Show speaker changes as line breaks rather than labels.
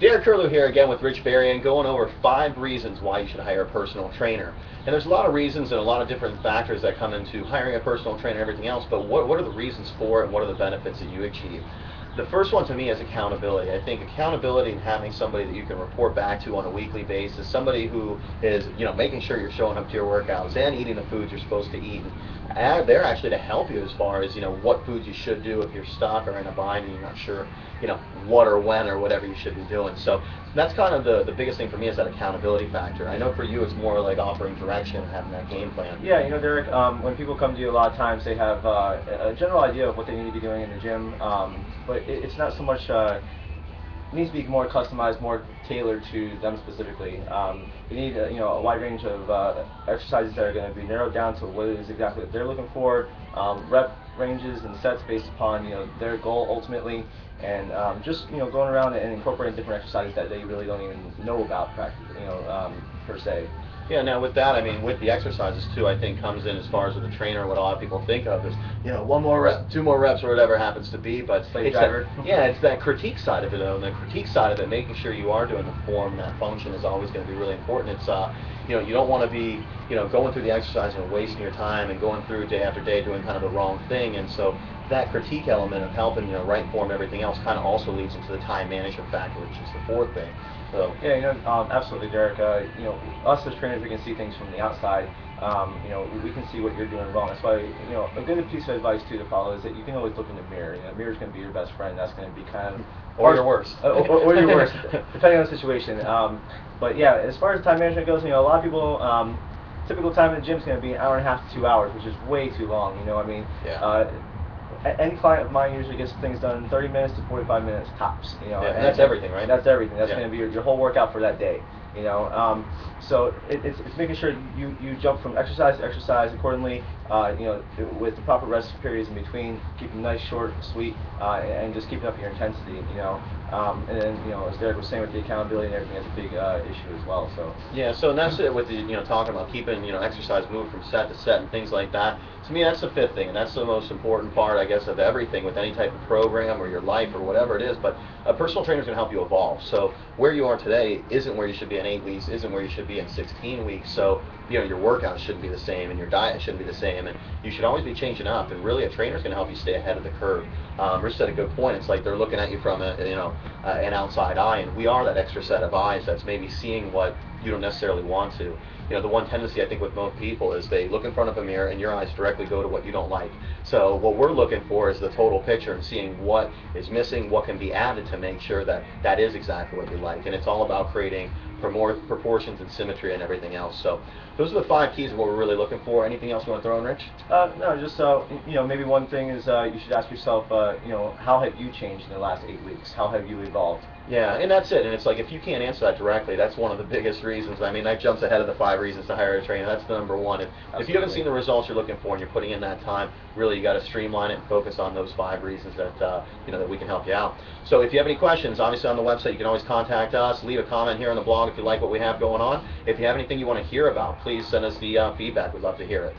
Derek Curlew here again with Rich Berrien, going over 5 reasons why you should hire a personal trainer. And there's a lot of reasons and a lot of different factors that come into hiring a personal trainer and everything else, but what are the reasons for it and what are the benefits that you achieve? The first one to me is accountability. I think accountability and having somebody that you can report back to on a weekly basis, somebody who is, making sure you're showing up to your workouts and eating the foods you're supposed to eat. And they're actually to help you as far as, what foods you should do if you're stuck or in a bind and you're not sure, what or when or whatever you should be doing. So that's kind of the biggest thing for me is that accountability factor. I know for you it's more like offering direction and having that game plan.
Yeah, Derek, when people come to you a lot of times they have a general idea of what they need to be doing in the gym, but it's not so much, it needs to be more customized, more tailored to them specifically. You need a wide range of exercises that are going to be narrowed down to what it is exactly that they're looking for, rep ranges and sets based upon their goal ultimately, and just going around and incorporating different exercises that they really don't even know about practically, per se.
Yeah, now with that, I mean, with the exercises too, I think comes in as far as with the trainer, what a lot of people think of is, 1 more rep, 2 more reps, or whatever happens to be, but it's it's that critique side of it, though, and the critique side of it, making sure you are doing the form, that function is always going to be really important. It's, you don't want to be, going through the exercise and wasting your time and going through day after day doing kind of the wrong thing, and so that critique element of helping, right form everything else kind of also leads into the time management factor, which is the 4th thing. So.
Yeah, absolutely, Derek. Us as trainers, we can see things from the outside. We can see what you're doing wrong. That's why, a good piece of advice too to follow is that you can always look in the mirror. The mirror's going to be your best friend. That's going to be kind of
or your worst,
or your worst, depending on the situation. But yeah, as far as time management goes, a lot of people. Typical time in the gym is going to be an hour and a half to 2 hours, which is way too long.
Yeah.
Any client of mine usually gets things done in 30 minutes to 45 minutes tops.
Yeah, and that's everything, right?
That's everything. That's going to be your whole workout for that day. So it's making sure you jump from exercise to exercise accordingly. With the proper rest periods in between, keep them nice, short, sweet, and just keeping up your intensity. And then as Derek was saying with the accountability and everything, that's a big issue as well. So
yeah, so and that's it with the talking about keeping exercise moving from set to set and things like that. To me, that's the 5th thing, and that's the most important part, I guess, of everything with any type of program or your life or whatever it is. But a personal trainer is going to help you evolve. So where you are today isn't where you should be in 8 weeks, isn't where you should be in 16 weeks. So your workouts shouldn't be the same, and your diet shouldn't be the same, and you should always be changing up. And really, a trainer is going to help you stay ahead of the curve. Rich said a good point. It's like they're looking at you from an outside eye, and we are that extra set of eyes that's maybe seeing what you don't necessarily want to. The one tendency I think with most people is they look in front of a mirror and your eyes directly go to what you don't like. So what we're looking for is the total picture and seeing what is missing, what can be added to make sure that that is exactly what you like. And it's all about creating for more proportions and symmetry and everything else. So those are the 5 keys of what we're really looking for. Anything else you want to throw in, Rich?
No, just maybe one thing is you should ask yourself, how have you changed in the last 8 weeks? How have you evolved?
Yeah, and that's it. And it's like if you can't answer that directly, that's one of the biggest reasons. I mean, that jumps ahead of the 5 reasons to hire a trainer. That's the number one. If you haven't seen the results you're looking for and you're putting in that time, really you got to streamline it and focus on those 5 reasons that that we can help you out. So if you have any questions, obviously on the website you can always contact us. Leave a comment here on the blog if you like what we have going on. If you have anything you want to hear about, please send us the feedback. We'd love to hear it.